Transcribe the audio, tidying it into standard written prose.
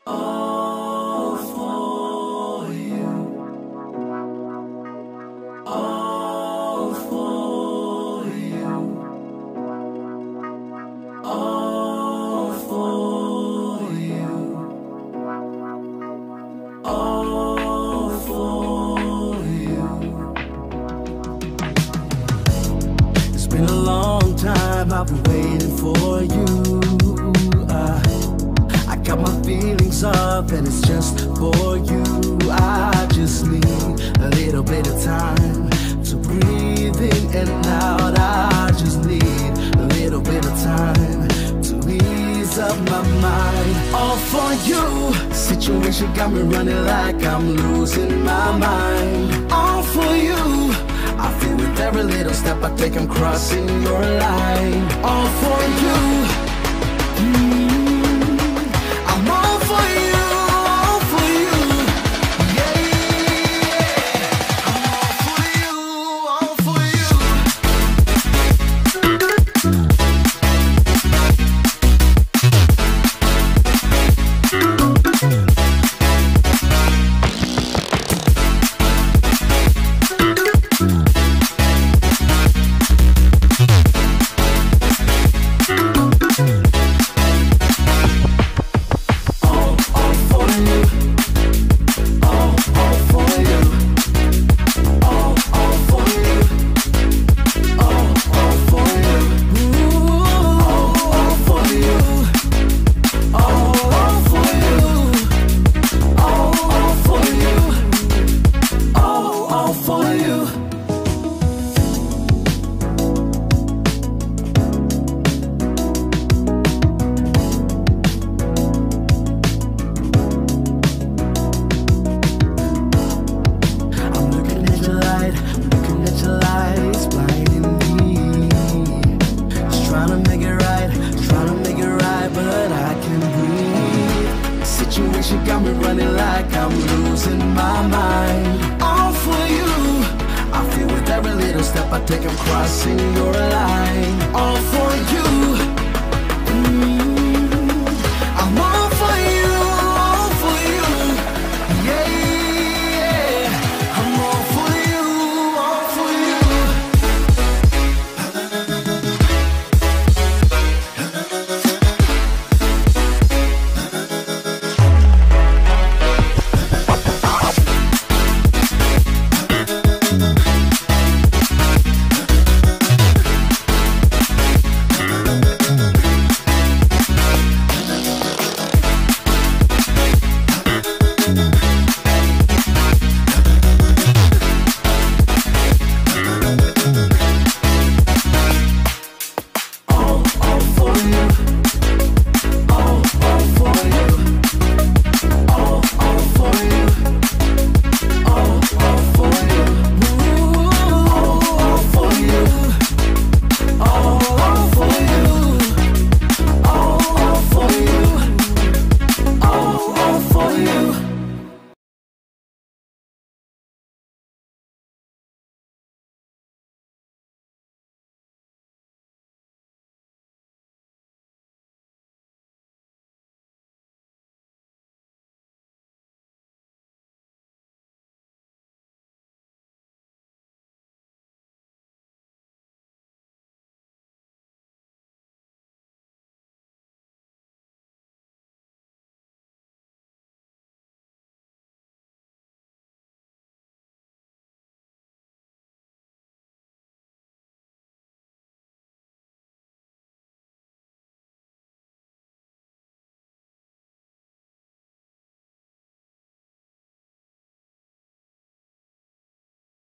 All for you. All for you. All for you. All for you. It's been a long time I've been waiting for you. I got my feelings up and it's just for you. I just need a little bit of time to breathe in and out. I just need a little bit of time to ease up my mind. All for you. Situation got me running like I'm losing my mind. All for you. I feel with every little step I take I'm crossing your line. All for you. I'm all for you, all for you. Yeah, I'm all for you, all for you. Take 'em crossing your line. All for you.